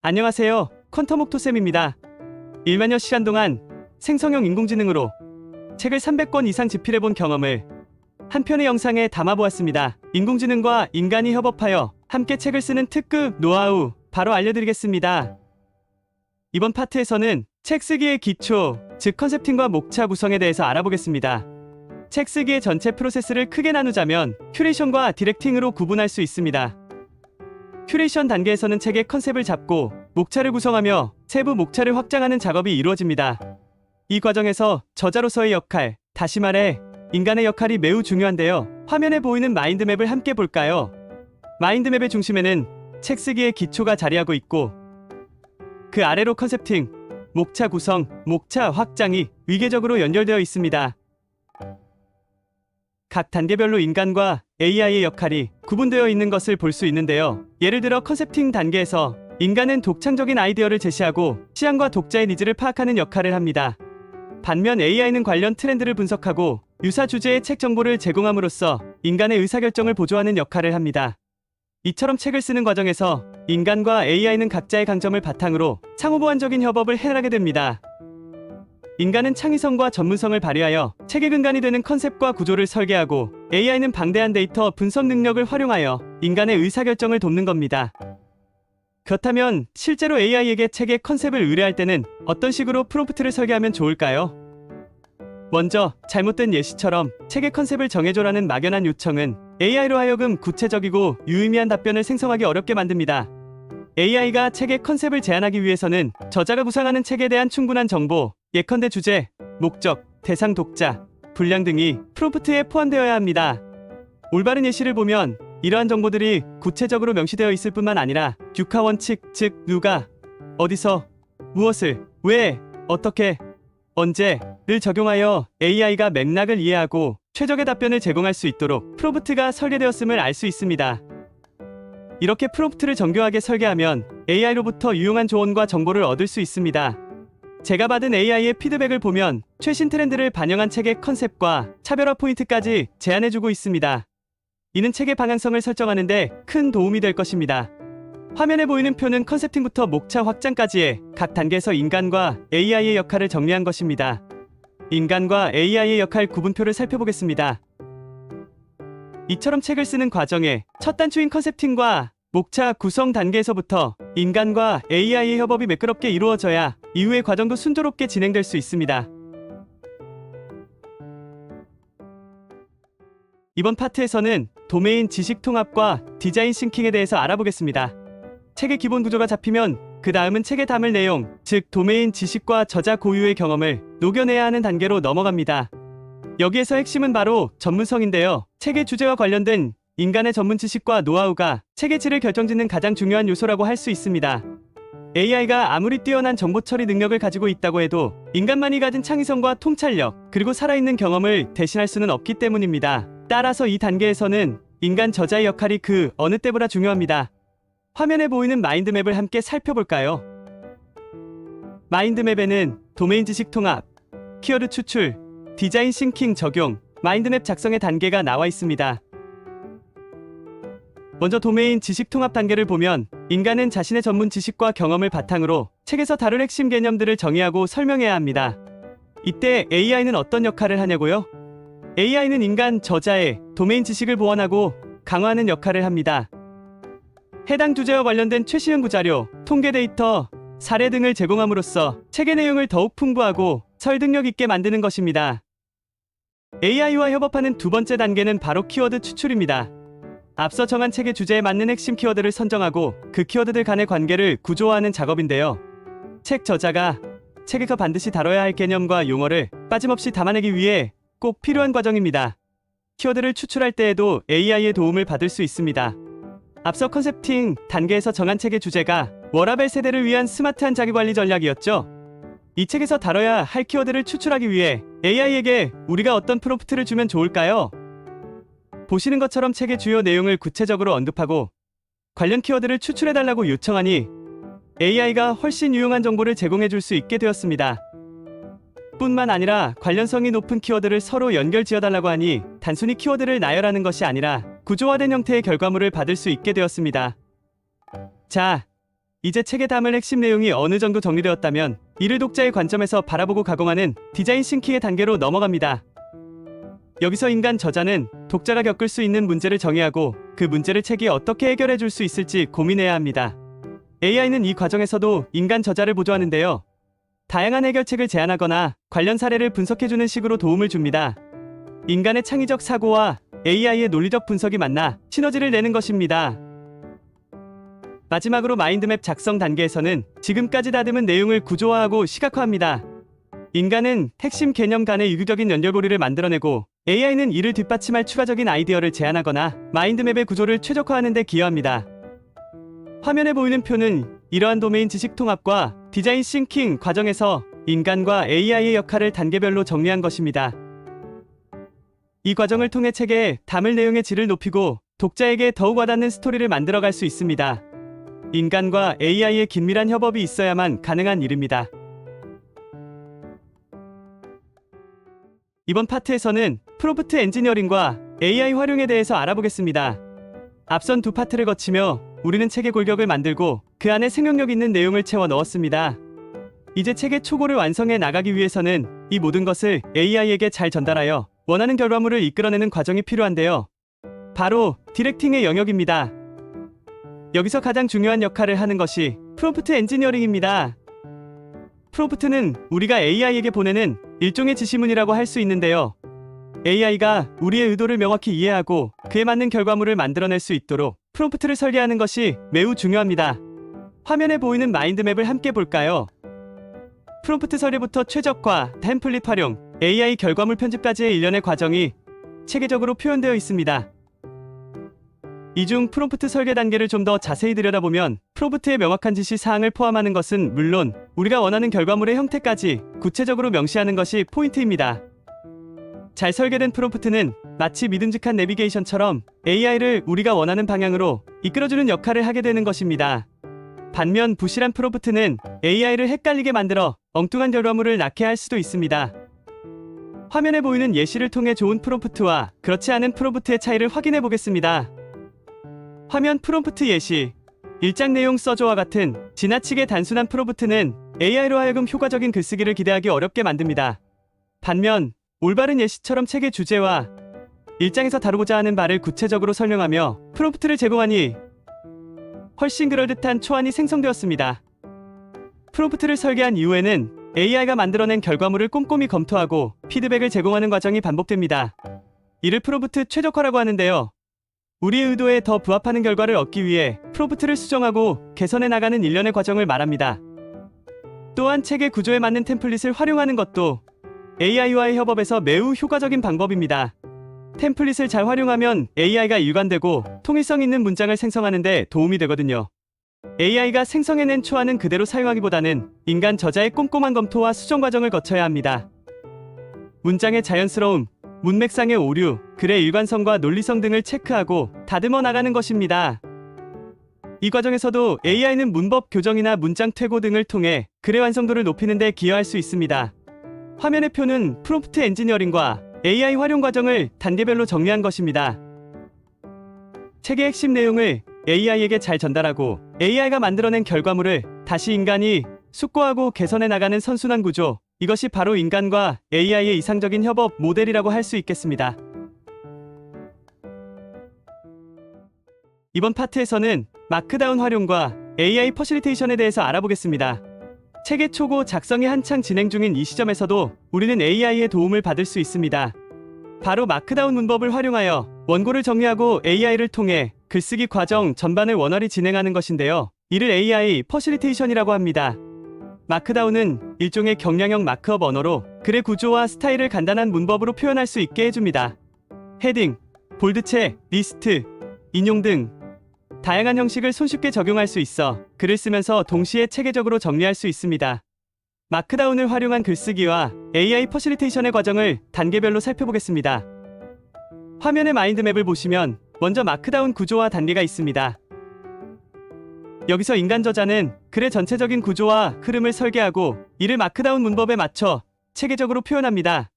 안녕하세요. 퀀텀옥토쌤입니다. 1만여 시간 동안 생성형 인공지능으로 책을 300권 이상 집필해본 경험을 한 편의 영상에 담아보았습니다. 인공지능과 인간이 협업하여 함께 책을 쓰는 특급 노하우 바로 알려드리겠습니다. 이번 파트에서는 책 쓰기의 기초, 즉 컨셉팅과 목차 구성에 대해서 알아보겠습니다. 책 쓰기의 전체 프로세스를 크게 나누자면 큐레이션과 디렉팅으로 구분할 수 있습니다. 큐레이션 단계에서는 책의 컨셉을 잡고 목차를 구성하며 세부 목차를 확장하는 작업이 이루어집니다. 이 과정에서 저자로서의 역할, 다시 말해 인간의 역할이 매우 중요한데요. 화면에 보이는 마인드맵을 함께 볼까요? 마인드맵의 중심에는 책 쓰기의 기초가 자리하고 있고 그 아래로 컨셉팅, 목차 구성, 목차 확장이 위계적으로 연결되어 있습니다. 각 단계별로 인간과 AI의 역할이 구분되어 있는 것을 볼 수 있는데요. 예를 들어 컨셉팅 단계에서 인간은 독창적인 아이디어를 제시하고 시장과 독자의 니즈를 파악하는 역할을 합니다. 반면 AI는 관련 트렌드를 분석하고 유사 주제의 책 정보를 제공함으로써 인간의 의사결정을 보조하는 역할을 합니다. 이처럼 책을 쓰는 과정에서 인간과 AI는 각자의 강점을 바탕으로 상호보완적인 협업을 해나가게 됩니다. 인간은 창의성과 전문성을 발휘하여 책의 근간이 되는 컨셉과 구조를 설계하고 AI는 방대한 데이터 분석 능력을 활용하여 인간의 의사결정을 돕는 겁니다. 그렇다면 실제로 AI에게 책의 컨셉을 의뢰할 때는 어떤 식으로 프롬프트를 설계하면 좋을까요? 먼저 잘못된 예시처럼 책의 컨셉을 정해줘라는 막연한 요청은 AI로 하여금 구체적이고 유의미한 답변을 생성하기 어렵게 만듭니다. AI가 책의 컨셉을 제안하기 위해서는 저자가 구상하는 책에 대한 충분한 정보, 예컨대 주제, 목적, 대상 독자, 분량 등이 프롬프트에 포함되어야 합니다. 올바른 예시를 보면 이러한 정보들이 구체적으로 명시되어 있을 뿐만 아니라 듀카 원칙, 즉 누가, 어디서, 무엇을, 왜, 어떻게, 언제를 적용하여 AI가 맥락을 이해하고 최적의 답변을 제공할 수 있도록 프롬프트가 설계되었음을 알 수 있습니다. 이렇게 프롬프트를 정교하게 설계하면 AI로부터 유용한 조언과 정보를 얻을 수 있습니다. 제가 받은 AI의 피드백을 보면 최신 트렌드를 반영한 책의 컨셉과 차별화 포인트까지 제안해주고 있습니다. 이는 책의 방향성을 설정하는 데 큰 도움이 될 것입니다. 화면에 보이는 표는 컨셉팅부터 목차 확장까지의 각 단계에서 인간과 AI의 역할을 정리한 것입니다. 인간과 AI의 역할 구분표를 살펴보겠습니다. 이처럼 책을 쓰는 과정에 첫 단추인 컨셉팅과 목차 구성 단계에서부터 인간과 AI의 협업이 매끄럽게 이루어져야 이후의 과정도 순조롭게 진행될 수 있습니다. 이번 파트에서는 도메인 지식 통합과 디자인 싱킹에 대해서 알아보겠습니다. 책의 기본 구조가 잡히면 그 다음은 책에 담을 내용, 즉 도메인 지식과 저자 고유의 경험을 녹여내야 하는 단계로 넘어갑니다. 여기에서 핵심은 바로 전문성인데요. 책의 주제와 관련된 인간의 전문 지식과 노하우가 책의 질을 결정짓는 가장 중요한 요소라고 할 수 있습니다. AI가 아무리 뛰어난 정보 처리 능력을 가지고 있다고 해도 인간만이 가진 창의성과 통찰력, 그리고 살아있는 경험을 대신할 수는 없기 때문입니다. 따라서 이 단계에서는 인간 저자의 역할이 그 어느 때보다 중요합니다. 화면에 보이는 마인드맵을 함께 살펴볼까요? 마인드맵에는 도메인 지식 통합, 키워드 추출, 디자인 싱킹 적용, 마인드맵 작성의 단계가 나와 있습니다. 먼저 도메인 지식 통합 단계를 보면 인간은 자신의 전문 지식과 경험을 바탕으로 책에서 다룰 핵심 개념들을 정의하고 설명해야 합니다. 이때 AI는 어떤 역할을 하냐고요? AI는 인간 저자의 도메인 지식을 보완하고 강화하는 역할을 합니다. 해당 주제와 관련된 최신 연구 자료, 통계 데이터, 사례 등을 제공함으로써 책의 내용을 더욱 풍부하고 설득력 있게 만드는 것입니다. AI와 협업하는 두 번째 단계는 바로 키워드 추출입니다. 앞서 정한 책의 주제에 맞는 핵심 키워드를 선정하고 그 키워드들 간의 관계를 구조화하는 작업인데요. 책 저자가 책에서 반드시 다뤄야 할 개념과 용어를 빠짐없이 담아내기 위해 꼭 필요한 과정입니다. 키워드를 추출할 때에도 AI의 도움을 받을 수 있습니다. 앞서 컨셉팅 단계에서 정한 책의 주제가 워라밸 세대를 위한 스마트한 자기관리 전략이었죠. 이 책에서 다뤄야 할 키워드를 추출하기 위해 AI에게 우리가 어떤 프롬프트를 주면 좋을까요? 보시는 것처럼 책의 주요 내용을 구체적으로 언급하고 관련 키워드를 추출해달라고 요청하니 AI가 훨씬 유용한 정보를 제공해줄 수 있게 되었습니다. 뿐만 아니라 관련성이 높은 키워드를 서로 연결 지어달라고 하니 단순히 키워드를 나열하는 것이 아니라 구조화된 형태의 결과물을 받을 수 있게 되었습니다. 자, 이제 책에 담을 핵심 내용이 어느 정도 정리되었다면 이를 독자의 관점에서 바라보고 가공하는 디자인 싱킹의 단계로 넘어갑니다. 여기서 인간 저자는 독자가 겪을 수 있는 문제를 정의하고 그 문제를 책이 어떻게 해결해 줄 수 있을지 고민해야 합니다. AI는 이 과정에서도 인간 저자를 보조하는데요. 다양한 해결책을 제안하거나 관련 사례를 분석해주는 식으로 도움을 줍니다. 인간의 창의적 사고와 AI의 논리적 분석이 만나 시너지를 내는 것입니다. 마지막으로 마인드맵 작성 단계에서는 지금까지 다듬은 내용을 구조화하고 시각화합니다. 인간은 핵심 개념 간의 유기적인 연결고리를 만들어내고 AI는 이를 뒷받침할 추가적인 아이디어를 제안하거나 마인드맵의 구조를 최적화하는 데 기여합니다. 화면에 보이는 표는 이러한 도메인 지식 통합과 디자인 싱킹 과정에서 인간과 AI의 역할을 단계별로 정리한 것입니다. 이 과정을 통해 책에 담을 내용의 질을 높이고 독자에게 더욱 와닿는 스토리를 만들어갈 수 있습니다. 인간과 AI의 긴밀한 협업이 있어야만 가능한 일입니다. 이번 파트에서는 프롬프트 엔지니어링과 AI 활용에 대해서 알아보겠습니다. 앞선 두 파트를 거치며 우리는 책의 골격을 만들고 그 안에 생명력 있는 내용을 채워 넣었습니다. 이제 책의 초고를 완성해 나가기 위해서는 이 모든 것을 AI에게 잘 전달하여 원하는 결과물을 이끌어내는 과정이 필요한데요. 바로 디렉팅의 영역입니다. 여기서 가장 중요한 역할을 하는 것이 프롬프트 엔지니어링입니다. 프롬프트는 우리가 AI에게 보내는 일종의 지시문이라고 할 수 있는데요. AI가 우리의 의도를 명확히 이해하고 그에 맞는 결과물을 만들어낼 수 있도록 프롬프트를 설계하는 것이 매우 중요합니다. 화면에 보이는 마인드맵을 함께 볼까요? 프롬프트 설계부터 최적화, 템플릿 활용, AI 결과물 편집까지의 일련의 과정이 체계적으로 표현되어 있습니다. 이 중 프롬프트 설계 단계를 좀 더 자세히 들여다보면 프롬프트의 명확한 지시 사항을 포함하는 것은 물론 우리가 원하는 결과물의 형태까지 구체적으로 명시하는 것이 포인트입니다. 잘 설계된 프롬프트는 마치 믿음직한 내비게이션처럼 AI를 우리가 원하는 방향으로 이끌어주는 역할을 하게 되는 것입니다. 반면 부실한 프롬프트는 AI를 헷갈리게 만들어 엉뚱한 결과물을 낳게 할 수도 있습니다. 화면에 보이는 예시를 통해 좋은 프롬프트와 그렇지 않은 프롬프트의 차이를 확인해 보겠습니다. 화면 프롬프트 예시. 일장 내용 써줘와 같은 지나치게 단순한 프롬프트는 AI로 하여금 효과적인 글쓰기를 기대하기 어렵게 만듭니다. 반면 올바른 예시처럼 책의 주제와 일장에서 다루고자 하는 바를 구체적으로 설명하며 프롬프트를 제공하니 훨씬 그럴듯한 초안이 생성되었습니다. 프롬프트를 설계한 이후에는 AI가 만들어낸 결과물을 꼼꼼히 검토하고 피드백을 제공하는 과정이 반복됩니다. 이를 프롬프트 최적화라고 하는데요. 우리의 의도에 더 부합하는 결과를 얻기 위해 프롬프트를 수정하고 개선해 나가는 일련의 과정을 말합니다. 또한 책의 구조에 맞는 템플릿을 활용하는 것도 AI와의 협업에서 매우 효과적인 방법입니다. 템플릿을 잘 활용하면 AI가 일관되고 통일성 있는 문장을 생성하는 데 도움이 되거든요. AI가 생성해낸 초안은 그대로 사용하기보다는 인간 저자의 꼼꼼한 검토와 수정 과정을 거쳐야 합니다. 문장의 자연스러움, 문맥상의 오류, 글의 일관성과 논리성 등을 체크하고 다듬어 나가는 것입니다. 이 과정에서도 AI는 문법 교정이나 문장 퇴고 등을 통해 글의 완성도를 높이는 데 기여할 수 있습니다. 화면의 표는 프롬프트 엔지니어링과 AI 활용 과정을 단계별로 정리한 것입니다. 책의 핵심 내용을 AI에게 잘 전달하고 AI가 만들어낸 결과물을 다시 인간이 숙고하고 개선해 나가는 선순환 구조, 이것이 바로 인간과 AI의 이상적인 협업 모델이라고 할 수 있겠습니다. 이번 파트에서는 마크다운 활용과 AI 퍼실리테이션에 대해서 알아보겠습니다. 책의 초고 작성이 한창 진행 중인 이 시점에서도 우리는 AI의 도움을 받을 수 있습니다. 바로 마크다운 문법을 활용하여 원고를 정리하고 AI를 통해 글쓰기 과정 전반을 원활히 진행하는 것인데요. 이를 AI 퍼실리테이션이라고 합니다. 마크다운은 일종의 경량형 마크업 언어로 글의 구조와 스타일을 간단한 문법으로 표현할 수 있게 해줍니다. 헤딩, 볼드체, 리스트, 인용 등 다양한 형식을 손쉽게 적용할 수 있어 글을 쓰면서 동시에 체계적으로 정리할 수 있습니다. 마크다운을 활용한 글쓰기와 AI 퍼실리테이션의 과정을 단계별로 살펴보겠습니다. 화면의 마인드맵을 보시면 먼저 마크다운 구조와 단계가 있습니다. 여기서 인간 저자는 글의 전체적인 구조와 흐름을 설계하고 이를 마크다운 문법에 맞춰 체계적으로 표현합니다.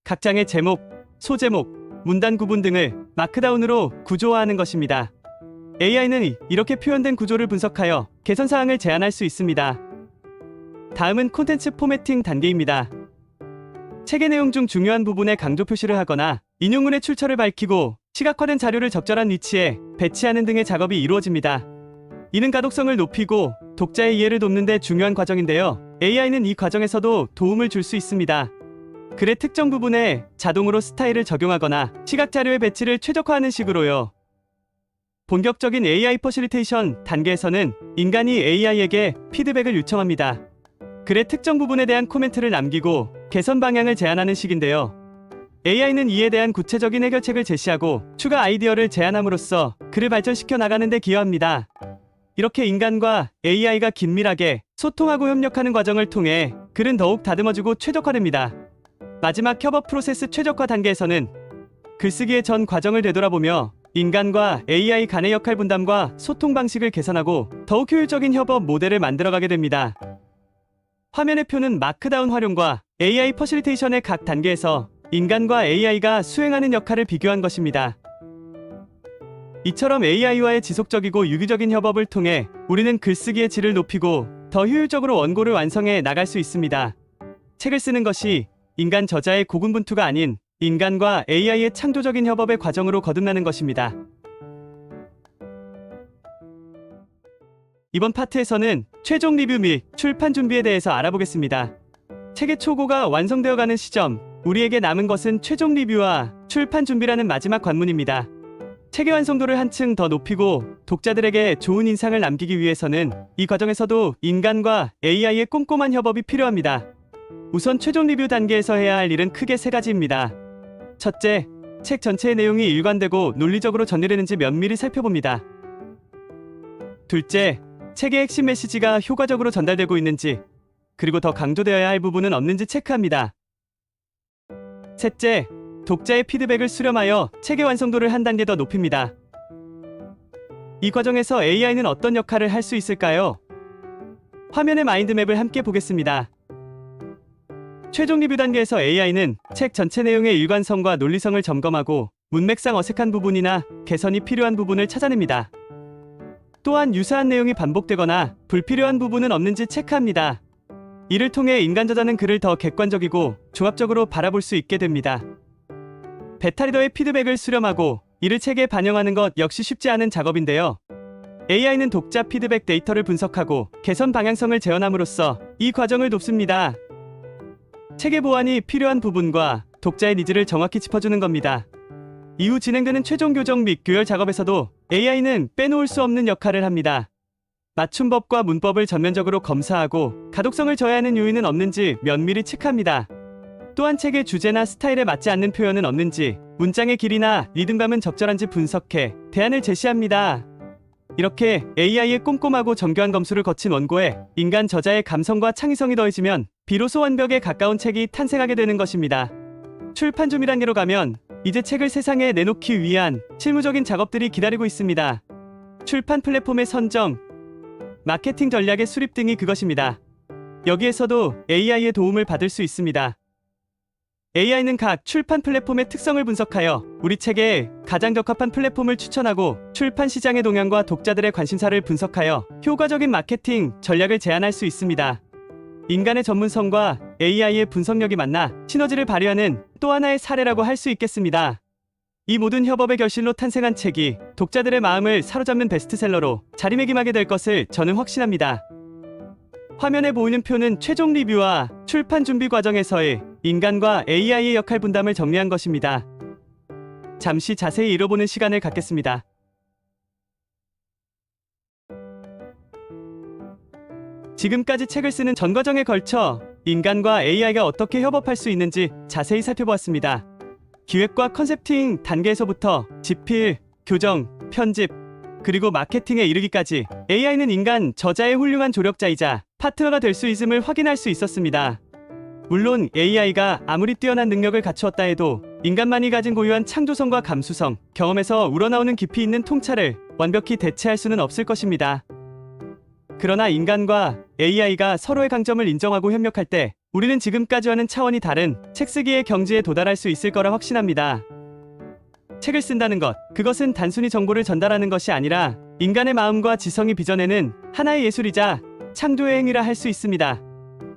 각 장의 제목, 소제목, 문단 구분 등을 마크다운으로 구조화하는 것입니다. AI는 이렇게 표현된 구조를 분석하여 개선 사항을 제안할 수 있습니다. 다음은 콘텐츠 포매팅 단계입니다. 책의 내용 중 중요한 부분에 강조 표시를 하거나 인용문의 출처를 밝히고 시각화된 자료를 적절한 위치에 배치하는 등의 작업이 이루어집니다. 이는 가독성을 높이고 독자의 이해를 돕는 데 중요한 과정인데요. AI는 이 과정에서도 도움을 줄 수 있습니다. 글의 특정 부분에 자동으로 스타일을 적용하거나 시각 자료의 배치를 최적화하는 식으로요. 본격적인 AI 퍼실리테이션 단계에서는 인간이 AI에게 피드백을 요청합니다. 글의 특정 부분에 대한 코멘트를 남기고 개선 방향을 제안하는 식인데요. AI는 이에 대한 구체적인 해결책을 제시하고 추가 아이디어를 제안함으로써 글을 발전시켜 나가는 데 기여합니다. 이렇게 인간과 AI가 긴밀하게 소통하고 협력하는 과정을 통해 글은 더욱 다듬어지고 최적화됩니다. 마지막 협업 프로세스 최적화 단계에서는 글쓰기의 전 과정을 되돌아보며 인간과 AI 간의 역할 분담과 소통 방식을 개선하고 더욱 효율적인 협업 모델을 만들어가게 됩니다. 화면의 표는 마크다운 활용과 AI 퍼실리테이션의 각 단계에서 인간과 AI가 수행하는 역할을 비교한 것입니다. 이처럼 AI와의 지속적이고 유기적인 협업을 통해 우리는 글쓰기의 질을 높이고 더 효율적으로 원고를 완성해 나갈 수 있습니다. 책을 쓰는 것이 인간 저자의 고군분투가 아닌 인간과 AI의 창조적인 협업의 과정으로 거듭나는 것입니다. 이번 파트에서는 최종 리뷰 및 출판 준비에 대해서 알아보겠습니다. 책의 초고가 완성되어가는 시점, 우리에게 남은 것은 최종 리뷰와 출판 준비라는 마지막 관문입니다. 책의 완성도를 한층 더 높이고 독자들에게 좋은 인상을 남기기 위해서는 이 과정에서도 인간과 AI의 꼼꼼한 협업이 필요합니다. 우선 최종 리뷰 단계에서 해야 할 일은 크게 세 가지입니다. 첫째, 책 전체의 내용이 일관되고 논리적으로 전달되는지 면밀히 살펴봅니다. 둘째, 책의 핵심 메시지가 효과적으로 전달되고 있는지, 그리고 더 강조되어야 할 부분은 없는지 체크합니다. 셋째, 독자의 피드백을 수렴하여 책의 완성도를 한 단계 더 높입니다. 이 과정에서 AI는 어떤 역할을 할 수 있을까요? 화면의 마인드맵을 함께 보겠습니다. 최종 리뷰 단계에서 AI는 책 전체 내용의 일관성과 논리성을 점검하고 문맥상 어색한 부분이나 개선이 필요한 부분을 찾아냅니다. 또한 유사한 내용이 반복되거나 불필요한 부분은 없는지 체크합니다. 이를 통해 인간 저자는 글을 더 객관적이고 종합적으로 바라볼 수 있게 됩니다. 베타 리더의 피드백을 수렴하고 이를 책에 반영하는 것 역시 쉽지 않은 작업인데요. AI는 독자 피드백 데이터를 분석하고 개선 방향성을 재현함으로써 이 과정을 돕습니다. 책의 보완이 필요한 부분과 독자의 니즈를 정확히 짚어주는 겁니다. 이후 진행되는 최종 교정 및 교열 작업에서도 AI는 빼놓을 수 없는 역할을 합니다. 맞춤법과 문법을 전면적으로 검사하고 가독성을 저해하는 요인은 없는지 면밀히 체크합니다. 또한 책의 주제나 스타일에 맞지 않는 표현은 없는지, 문장의 길이나 리듬감은 적절한지 분석해 대안을 제시합니다. 이렇게 AI의 꼼꼼하고 정교한 검수를 거친 원고에 인간 저자의 감성과 창의성이 더해지면 비로소 완벽에 가까운 책이 탄생하게 되는 것입니다. 출판 준비 단계로 가면 이제 책을 세상에 내놓기 위한 실무적인 작업들이 기다리고 있습니다. 출판 플랫폼의 선정, 마케팅 전략의 수립 등이 그것입니다. 여기에서도 AI의 도움을 받을 수 있습니다. AI는 각 출판 플랫폼의 특성을 분석하여 우리 책에 가장 적합한 플랫폼을 추천하고 출판 시장의 동향과 독자들의 관심사를 분석하여 효과적인 마케팅 전략을 제안할 수 있습니다. 인간의 전문성과 AI의 분석력이 만나 시너지를 발휘하는 또 하나의 사례라고 할 수 있겠습니다. 이 모든 협업의 결실로 탄생한 책이 독자들의 마음을 사로잡는 베스트셀러로 자리매김하게 될 것을 저는 확신합니다. 화면에 보이는 표는 최종 리뷰와 출판 준비 과정에서의 인간과 AI의 역할 분담을 정리한 것입니다. 잠시 자세히 읽어보는 시간을 갖겠습니다. 지금까지 책을 쓰는 전 과정에 걸쳐 인간과 AI가 어떻게 협업할 수 있는지 자세히 살펴보았습니다. 기획과 컨셉팅 단계에서부터 집필, 교정, 편집, 그리고 마케팅에 이르기까지 AI는 인간 저자의 훌륭한 조력자이자 파트너가 될 수 있음을 확인할 수 있었습니다. 물론 AI가 아무리 뛰어난 능력을 갖추었다 해도 인간만이 가진 고유한 창조성과 감수성, 경험에서 우러나오는 깊이 있는 통찰을 완벽히 대체할 수는 없을 것입니다. 그러나 인간과 AI가 서로의 강점을 인정하고 협력할 때 우리는 지금까지와는 차원이 다른 책쓰기의 경지에 도달할 수 있을 거라 확신합니다. 책을 쓴다는 것, 그것은 단순히 정보를 전달하는 것이 아니라 인간의 마음과 지성이 빚어내는 하나의 예술이자 창조의 행위라 할 수 있습니다.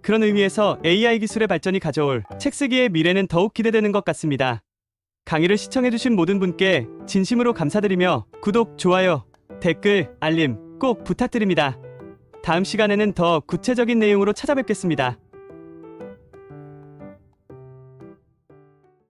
그런 의미에서 AI 기술의 발전이 가져올 책쓰기의 미래는 더욱 기대되는 것 같습니다. 강의를 시청해주신 모든 분께 진심으로 감사드리며 구독, 좋아요, 댓글, 알림 꼭 부탁드립니다. 다음 시간에는 더 구체적인 내용으로 찾아뵙겠습니다.